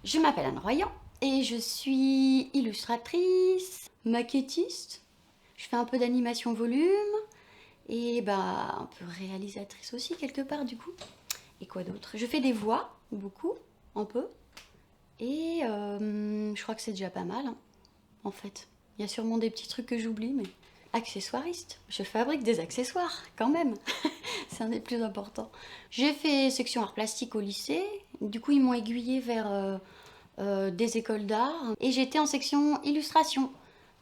Je m'appelle Anne Royan et je suis illustratrice, maquettiste. Je fais un peu d'animation volume et un peu réalisatrice aussi quelque part du coup. Et quoi d'autre? Je fais des voix, beaucoup, un peu. Et je crois que c'est déjà pas mal, hein, en fait. Il y a sûrement des petits trucs que j'oublie, mais accessoiriste. Je fabrique des accessoires, quand même. C'est un des plus importants. J'ai fait section art plastique au lycée. Du coup, ils m'ont aiguillée vers des écoles d'art. Et j'étais en section illustration.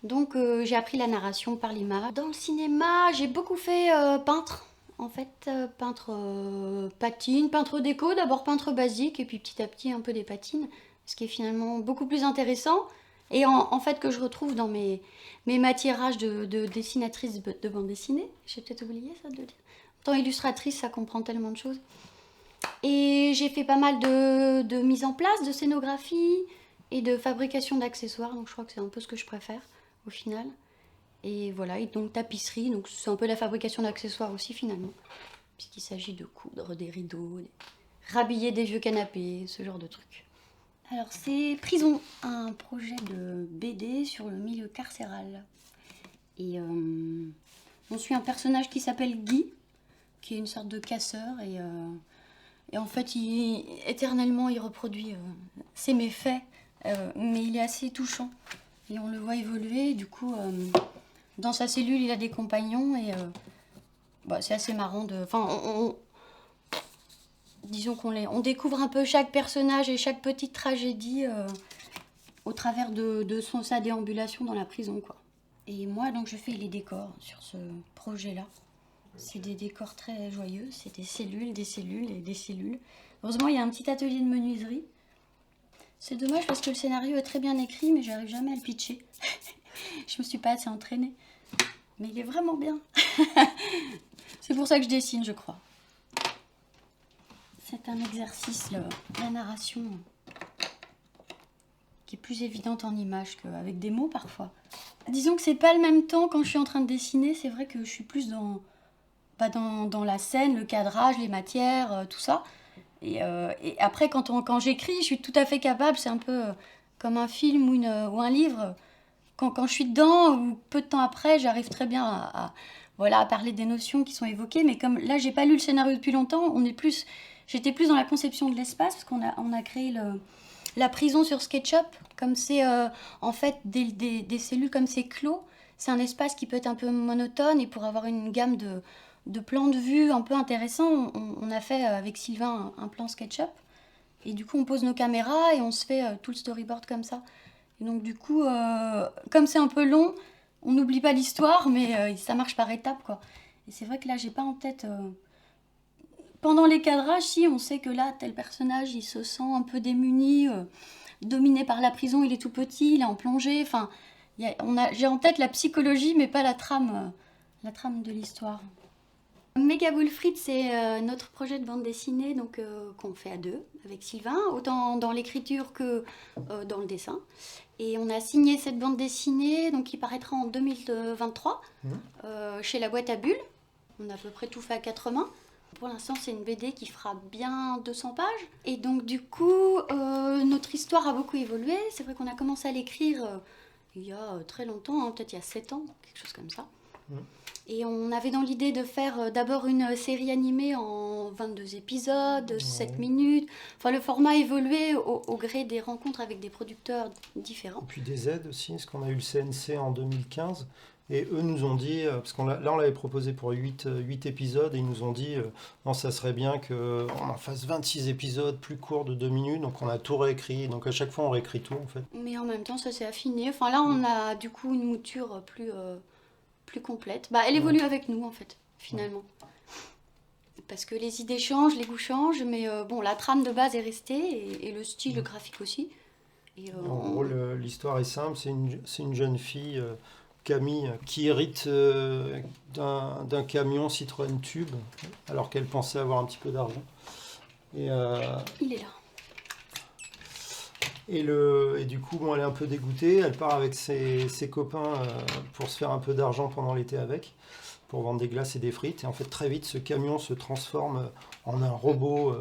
Donc, j'ai appris la narration par l'image. Dans le cinéma, j'ai beaucoup fait peintre. En fait, peintre patine, peintre déco, d'abord peintre basique, et puis petit à petit un peu des patines. Ce qui est finalement beaucoup plus intéressant. Et en fait, que je retrouve dans mes matiérages de dessinatrice de bande dessinée. J'ai peut-être oublié ça de le dire. En tant illustratrice, ça comprend tellement de choses. Et j'ai fait pas mal de mise en place, de scénographie et de fabrication d'accessoires. Donc je crois que c'est un peu ce que je préfère au final. Et voilà, et donc tapisserie, donc c'est un peu la fabrication d'accessoires aussi finalement. Puisqu'il s'agit de coudre des rideaux, rhabiller des vieux canapés, ce genre de trucs. Alors c'est Prison, un projet de BD sur le milieu carcéral. Et on suit un personnage qui s'appelle Guy, qui est une sorte de casseur et en fait éternellement il reproduit ses méfaits, mais il est assez touchant et on le voit évoluer. Du coup, dans sa cellule il a des compagnons et c'est assez marrant de... Enfin, disons on découvre un peu chaque personnage et chaque petite tragédie au travers de sa déambulation dans la prison, quoi. Et moi, donc, je fais les décors sur ce projet-là. C'est des décors très joyeux, c'est des cellules et des cellules. Heureusement, il y a un petit atelier de menuiserie. C'est dommage parce que le scénario est très bien écrit, mais j'arrive jamais à le pitcher. Je me suis pas assez entraînée. Mais il est vraiment bien. C'est pour ça que je dessine, je crois. C'est un exercice, la narration, qui est plus évidente en images qu'avec des mots parfois. Disons que c'est pas le même temps quand je suis en train de dessiner, c'est vrai que je suis plus dans la scène, le cadrage, les matières, tout ça. Et après, quand j'écris, je suis tout à fait capable, c'est un peu comme un film ou un livre. Quand je suis dedans, ou peu de temps après, j'arrive très bien à parler des notions qui sont évoquées. Mais comme là, j'ai pas lu le scénario depuis longtemps, j'étais plus dans la conception de l'espace, parce qu'on a créé la prison sur SketchUp. Comme c'est en fait des cellules, comme c'est clos, c'est un espace qui peut être un peu monotone, et pour avoir une gamme de plans de vue un peu intéressants, on a fait avec Sylvain un plan SketchUp. Et du coup, on pose nos caméras et on se fait tout le storyboard comme ça. Et donc du coup, comme c'est un peu long, on n'oublie pas l'histoire, mais ça marche par étapes, quoi. Et c'est vrai que là, j'ai pas en tête... Pendant les cadrages, si, on sait que là, tel personnage, il se sent un peu démuni, dominé par la prison, il est tout petit, il est en plongée, enfin... J'ai en tête la psychologie, mais pas la trame de l'histoire. Mega Boule Frites, c'est notre projet de bande dessinée donc, qu'on fait à deux avec Sylvain, autant dans l'écriture que dans le dessin. Et on a signé cette bande dessinée donc, qui paraîtra en 2023 chez La Boîte à Bulles. On a à peu près tout fait à quatre mains. Pour l'instant, c'est une BD qui fera bien 200 pages. Et donc, du coup, notre histoire a beaucoup évolué. C'est vrai qu'on a commencé à l'écrire il y a très longtemps, hein, peut-être il y a 7 ans, quelque chose comme ça. Et on avait dans l'idée de faire d'abord une série animée en 22 épisodes, 7 minutes. Enfin, le format a évolué au gré des rencontres avec des producteurs différents. Et puis des aides aussi, parce qu'on a eu le CNC en 2015. Et eux nous ont dit, parce qu'on là on l'avait proposé pour 8 épisodes, et ils nous ont dit, non, ça serait bien qu'on en fasse 26 épisodes plus courts de 2 minutes, donc on a tout réécrit, donc à chaque fois on réécrit tout en fait. Mais en même temps, ça s'est affiné. Enfin, là, on a du coup une mouture plus complète. Elle évolue avec nous, en fait, finalement. Parce que les idées changent, les goûts changent, mais bon, la trame de base est restée, et le style graphique aussi. Et, En gros, l'histoire est simple, c'est une jeune fille, Camille, qui hérite d'un camion Citroën Tube, alors qu'elle pensait avoir un petit peu d'argent. Et, il est là. et du coup, bon, elle est un peu dégoûtée, elle part avec ses copains pour se faire un peu d'argent pendant l'été avec, pour vendre des glaces et des frites. Et en fait, très vite, ce camion se transforme en un robot.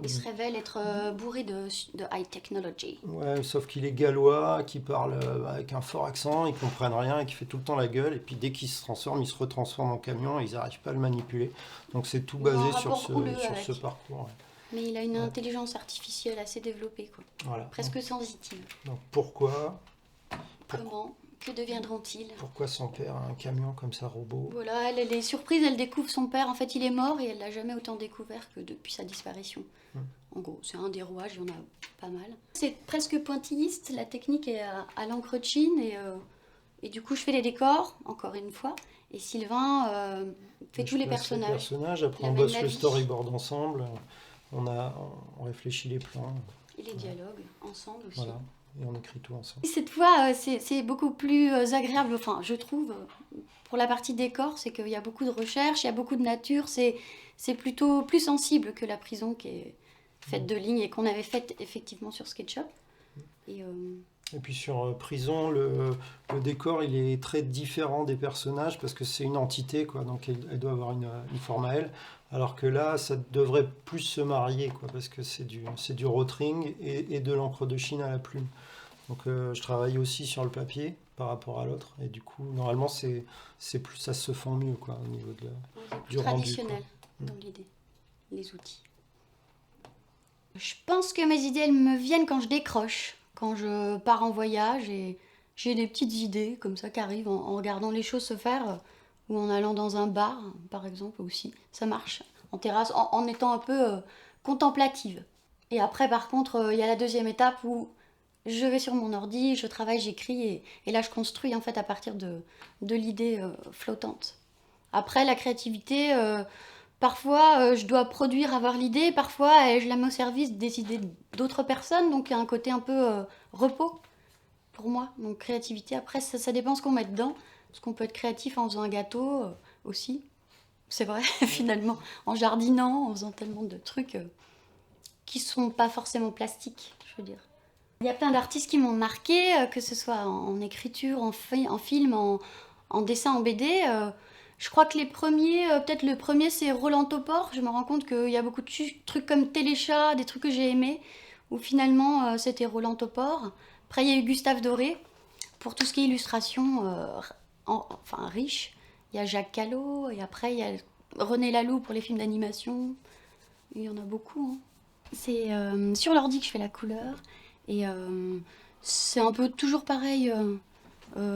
Il se révèle être bourré de high technology. Ouais, sauf qu'il est gallois, qui parle avec un fort accent, ils comprennent rien et qui fait tout le temps la gueule. Et puis dès qu'il se transforme, il se retransforme en camion et ils n'arrivent pas à le manipuler. Donc c'est tout Il a un basé rapport sur houleux ce avec. parcours. Ouais. Mais il a une Ouais. intelligence artificielle assez développée, quoi. Voilà. Presque sensitive. Donc pourquoi Comment? Que deviendront-ils? Pourquoi son père a un camion comme ça, robot? Voilà, elle est surprise, elle découvre son père. En fait, il est mort et elle l'a jamais autant découvert que depuis sa disparition. En gros, c'est un des rouages, il y en a pas mal. C'est presque pointilliste, la technique est à l'encre de Chine et du coup, je fais les décors, encore une fois. Et Sylvain fait tous les personnages. Après, Il on amène bosse la le vie. storyboard ensemble. On réfléchit les plans. Et les dialogues ensemble aussi. Voilà. Et on écrit tout ensemble. Et cette fois, c'est beaucoup plus agréable, enfin, je trouve, pour la partie décor, c'est qu'il y a beaucoup de recherche, il y a beaucoup de nature, c'est plutôt plus sensible que la prison qui est faite de lignes et qu'on avait faite effectivement sur SketchUp. Et puis sur Prison, le décor, il est très différent des personnages parce que c'est une entité, quoi. Donc elle doit avoir une forme à elle. Alors que là, ça devrait plus se marier, quoi, parce que c'est du rotring et de l'encre de Chine à la plume. Donc je travaille aussi sur le papier par rapport à l'autre. Et du coup, normalement, c'est plus, ça se fond mieux, quoi, au niveau du rendu, Traditionnel quoi. dans l'idée, les outils. Je pense que mes idées, elles me viennent quand je décroche, quand je pars en voyage et j'ai des petites idées comme ça qui arrivent en regardant les choses se faire ou en allant dans un bar, par exemple, aussi. Ça marche, en terrasse, en étant un peu contemplative. Et après, par contre, il y a la deuxième étape où je vais sur mon ordi, je travaille, j'écris et là, je construis en fait à partir de l'idée flottante. Après, la créativité, parfois je dois produire, avoir l'idée, parfois je la mets au service des idées d'autres personnes, donc il y a un côté un peu repos pour moi. Donc créativité, après ça dépend ce qu'on met dedans, parce qu'on peut être créatif en faisant un gâteau aussi, c'est vrai, finalement, en jardinant, en faisant tellement de trucs qui sont pas forcément plastiques, je veux dire. Il y a plein d'artistes qui m'ont marqué, que ce soit en écriture, en film, en dessin, en BD. Je crois que les premiers, peut-être le premier c'est Roland Topor. Je me rends compte qu'il y a beaucoup de trucs comme Téléchat, des trucs que j'ai aimés, où finalement c'était Roland Topor. Après il y a eu Gustave Doré, pour tout ce qui est illustration, enfin riche. Il y a Jacques Callot, et après il y a René Laloux pour les films d'animation. Il y en a beaucoup, hein. C'est sur l'ordi que je fais la couleur. Et c'est un peu toujours pareil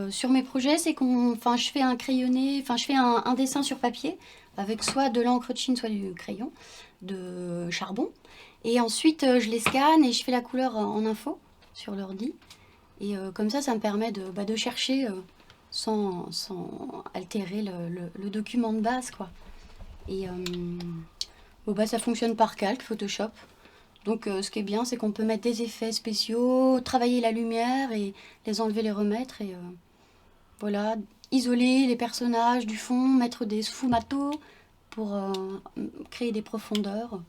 sur mes projets, c'est je fais un crayonné, je fais un dessin sur papier avec soit de l'encre de Chine, soit du crayon de charbon. Et ensuite, je les scanne et je fais la couleur en info sur l'ordi. Et comme ça me permet de chercher sans altérer le document de base, quoi. Et ça fonctionne par calque, Photoshop. Donc ce qui est bien, c'est qu'on peut mettre des effets spéciaux, travailler la lumière et les enlever, les remettre. Et voilà, isoler les personnages du fond, mettre des sfumato pour créer des profondeurs.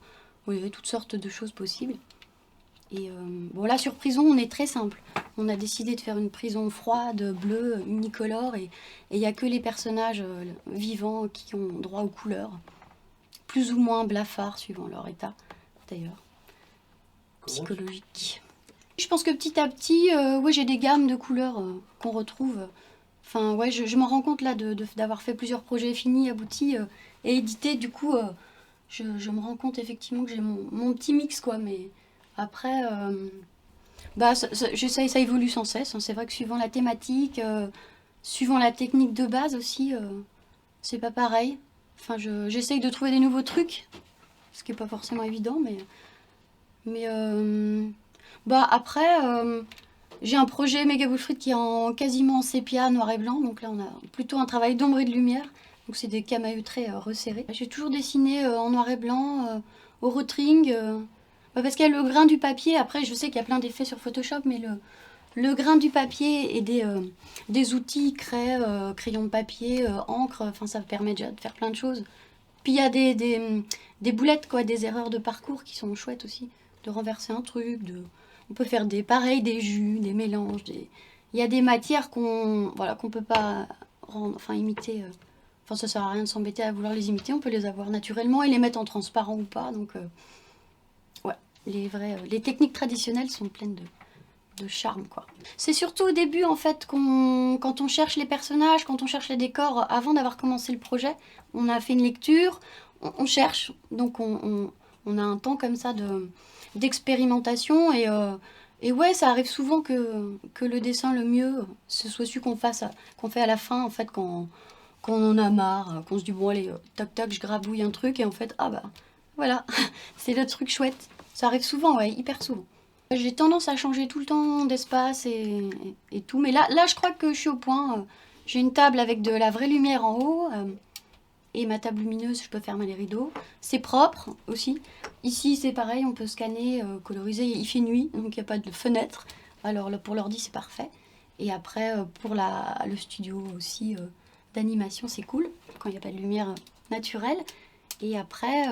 Oui, toutes sortes de choses possibles. Et là, sur Prison, on est très simple. On a décidé de faire une prison froide, bleue, unicolore. Et il n'y a que les personnages vivants qui ont droit aux couleurs. Plus ou moins blafards, suivant leur état, d'ailleurs. Psychologique. Je pense que petit à petit, j'ai des gammes de couleurs qu'on retrouve. Enfin, je m'en rends compte là d'avoir fait plusieurs projets finis, aboutis et édités. Du coup, je me rends compte effectivement que j'ai mon petit mix, quoi. Mais après, ça évolue sans cesse, hein. C'est vrai que suivant la thématique, suivant la technique de base aussi, c'est pas pareil. Enfin, j'essaye de trouver des nouveaux trucs, ce qui est pas forcément évident, mais après, j'ai un projet Méga Bullfrite qui est quasiment en sépia, noir et blanc. Donc là, on a plutôt un travail d'ombre et de lumière. Donc c'est des camaïeux très resserrés. J'ai toujours dessiné en noir et blanc, au rotring. Parce qu'il y a le grain du papier. Après, je sais qu'il y a plein d'effets sur Photoshop, mais le grain du papier et des outils, craie, crayon de papier, encre, ça permet déjà de faire plein de choses. Puis il y a des boulettes, quoi, des erreurs de parcours qui sont chouettes aussi. De renverser un truc, on peut faire des jus, des mélanges. Il y a des matières qu'on peut pas imiter Enfin, ça sert à rien de s'embêter à vouloir les imiter, on peut les avoir naturellement et les mettre en transparent ou pas. Donc, ouais, les techniques traditionnelles sont pleines de charme, quoi. C'est surtout au début, en fait, quand on cherche les personnages, quand on cherche les décors, avant d'avoir commencé le projet, on a fait une lecture, on cherche, donc on a un temps comme ça d'expérimentation et ouais, ça arrive souvent que le dessin le mieux, ce soit celui qu'on fait à la fin, en fait, quand on en a marre, qu'on se dit bon allez, tac tac, je grabouille un truc et en fait, ah bah voilà, c'est le truc chouette. Ça arrive souvent, ouais, hyper souvent. J'ai tendance à changer tout le temps d'espace et tout, mais là je crois que je suis au point. J'ai une table avec de la vraie lumière en haut et ma table lumineuse, je peux fermer les rideaux. C'est propre aussi. Ici c'est pareil, on peut scanner, coloriser. Il fait nuit, donc il n'y a pas de fenêtre. Alors pour l'ordi c'est parfait. Et après pour le studio aussi d'animation c'est cool quand il n'y a pas de lumière naturelle. Et après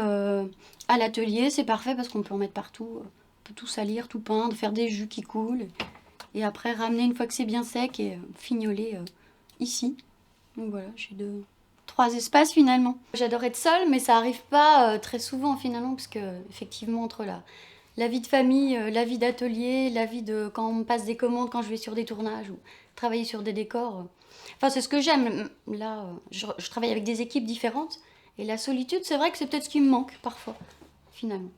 à l'atelier c'est parfait parce qu'on peut en mettre partout. On peut tout salir, tout peindre, faire des jus qui coulent. Et après ramener une fois que c'est bien sec et fignoler ici. Donc voilà, j'ai trois espaces finalement. J'adore être seule, mais ça arrive pas très souvent finalement, parce que effectivement entre la vie de famille, la vie d'atelier, la vie de quand on me passe des commandes, quand je vais sur des tournages ou travailler sur des décors. Enfin, c'est ce que j'aime. Là, je travaille avec des équipes différentes. Et la solitude, c'est vrai que c'est peut-être ce qui me manque parfois, finalement.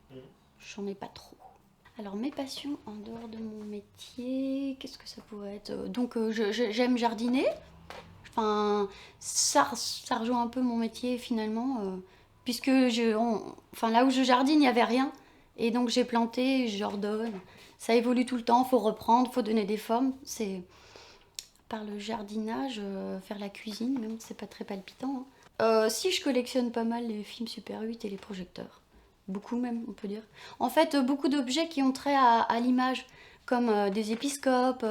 J'en ai pas trop. Alors, mes passions en dehors de mon métier, qu'est-ce que ça pourrait être? Donc, j'aime jardiner. Enfin, ça rejoint un peu mon métier finalement, puisque enfin, là où je jardine, il n'y avait rien. Et donc j'ai planté, j'ordonne. Ça évolue tout le temps, faut reprendre, faut donner des formes. C'est par le jardinage, faire la cuisine, même c'est pas très palpitant, hein. Si je collectionne pas mal les films Super 8 et les projecteurs. Beaucoup même, on peut dire. En fait, beaucoup d'objets qui ont trait à l'image, comme des épiscopes,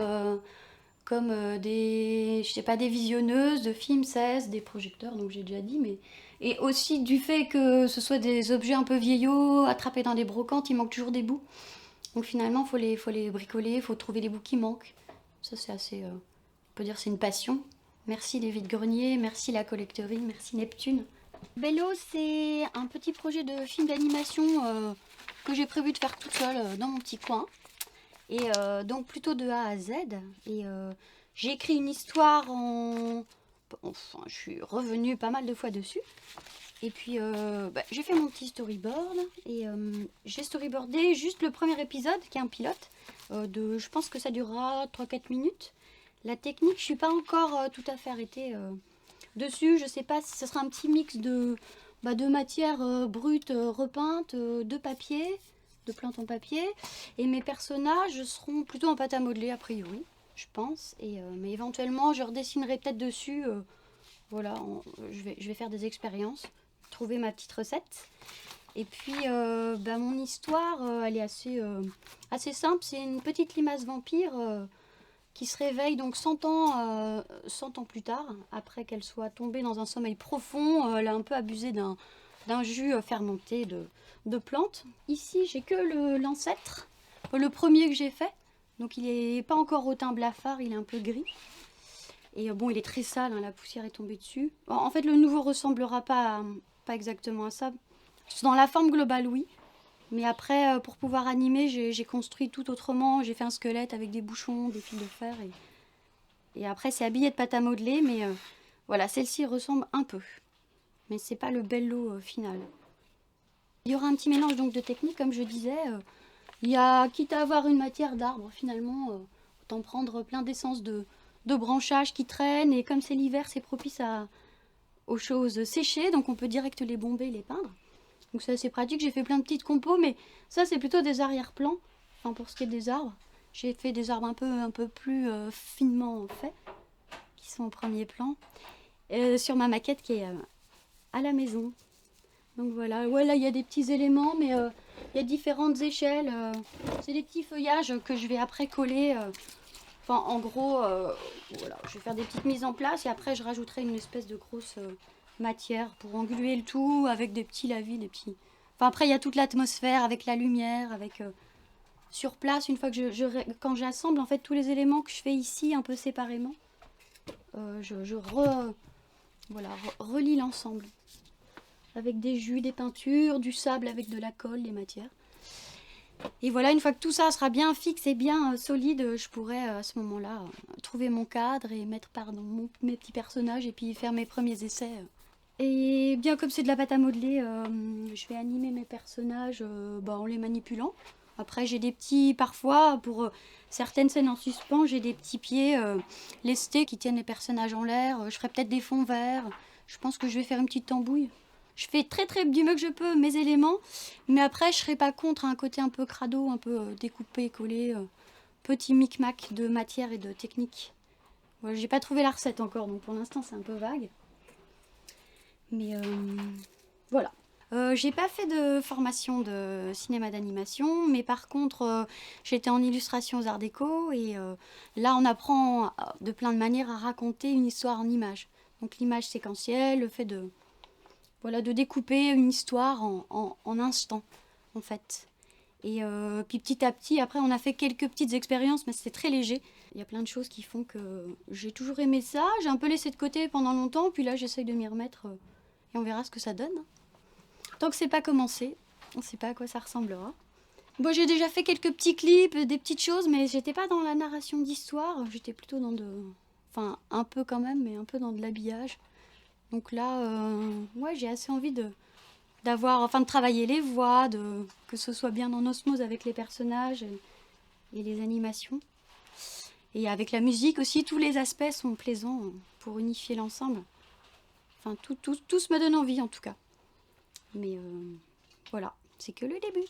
comme je sais pas, des visionneuses de films 16, des projecteurs, donc j'ai déjà dit, mais et aussi du fait que ce soit des objets un peu vieillots, attrapés dans des brocantes, il manque toujours des bouts. Donc finalement, faut les bricoler, faut trouver les bouts qui manquent. Ça c'est assez, on peut dire, c'est une passion. Merci les vides-greniers, merci la collecterie, merci Neptune. Bello, c'est un petit projet de film d'animation que j'ai prévu de faire toute seule dans mon petit coin. Et donc plutôt de A à Z. Et j'ai écrit une histoire Enfin, je suis revenue pas mal de fois dessus. Et puis j'ai fait mon petit storyboard. Et j'ai storyboardé juste le premier épisode, qui est un pilote. Je pense que ça durera 3-4 minutes. La technique, je suis pas encore tout à fait arrêtée dessus. Je sais pas si ce sera un petit mix de matière brute repeinte, de papier, de plantes en papier. Et mes personnages seront plutôt en pâte à modeler, a priori, je pense. Mais éventuellement, je redessinerai peut-être dessus. Voilà, je vais faire des expériences, trouver ma petite recette. Et puis, mon histoire, elle est assez simple. C'est une petite limace vampire qui se réveille donc 100 ans plus tard, après qu'elle soit tombée dans un sommeil profond. Elle a un peu abusé d'un jus fermenté de plantes. Ici, j'ai que l'ancêtre, le premier que j'ai fait. Donc il n'est pas encore au teint blafard, il est un peu gris. Et bon, il est très sale, hein, la poussière est tombée dessus. En fait, le nouveau ressemblera pas exactement à ça. Dans la forme globale, oui. Mais après, pour pouvoir animer, j'ai construit tout autrement. J'ai fait un squelette avec des bouchons, des fils de fer. Et après, c'est habillé de pâte à modeler. Mais voilà, celle-ci ressemble un peu. Mais c'est pas le Bello final. Il y aura un petit mélange donc de techniques, comme je disais. Quitte à avoir une matière d'arbre, finalement, autant prendre plein d'essences de branchages qui traînent. Et comme c'est l'hiver, c'est propice aux choses séchées. Donc on peut direct les bomber, les peindre. Donc c'est assez pratique. J'ai fait plein de petites compos, mais ça c'est plutôt des arrière-plans. Enfin, pour ce qui est des arbres, j'ai fait des arbres un peu plus finement faits, qui sont au premier plan, sur ma maquette qui est à la maison. Donc voilà, ouais, là il y a des petits éléments, mais il y a différentes échelles. C'est des petits feuillages que je vais après coller. Enfin, en gros, voilà, je vais faire des petites mises en place et après je rajouterai une espèce de grosse matière pour engluer le tout avec des petits lavis, des petits. Enfin, après, il y a toute l'atmosphère avec la lumière, avec sur place, une fois que quand j'assemble en fait tous les éléments que je fais ici un peu séparément, je voilà, relie l'ensemble. Avec des jus, des peintures, du sable avec de la colle, des matières. Et voilà, une fois que tout ça sera bien fixe et bien solide, je pourrai à ce moment-là trouver mon cadre et mettre mes petits personnages et puis faire mes premiers essais. Et bien comme c'est de la pâte à modeler, je vais animer mes personnages en les manipulant. Après j'ai des petits, parfois pour certaines scènes en suspens, j'ai des petits pieds lestés qui tiennent les personnages en l'air. Je ferai peut-être des fonds verts. Je pense que je vais faire une petite tambouille. Je fais très du mieux que je peux mes éléments, mais après je serai pas contre un côté un peu crado, un peu découpé, collé, petit micmac de matière et de technique. Voilà, j'ai pas trouvé la recette encore, donc pour l'instant c'est un peu vague. Mais voilà. J'ai pas fait de formation de cinéma d'animation, mais par contre j'étais en illustration aux Arts Déco et là on apprend de plein de manières à raconter une histoire en images. Donc l'image séquentielle, le fait de découper une histoire en instants, en fait. Et puis petit à petit, après, on a fait quelques petites expériences, mais c'était très léger. Il y a plein de choses qui font que j'ai toujours aimé ça. J'ai un peu laissé de côté pendant longtemps, puis là, j'essaye de m'y remettre et on verra ce que ça donne. Tant que c'est pas commencé, on ne sait pas à quoi ça ressemblera. Bon, j'ai déjà fait quelques petits clips, des petites choses, mais j'étais pas dans la narration d'histoire. J'étais plutôt dans enfin, un peu quand même, mais un peu dans de l'habillage. Donc là, j'ai assez envie de travailler les voix, que ce soit bien en osmose avec les personnages et les animations. Et avec la musique aussi, tous les aspects sont plaisants pour unifier l'ensemble. Enfin, tout me donne envie en tout cas. Mais voilà, c'est que le début.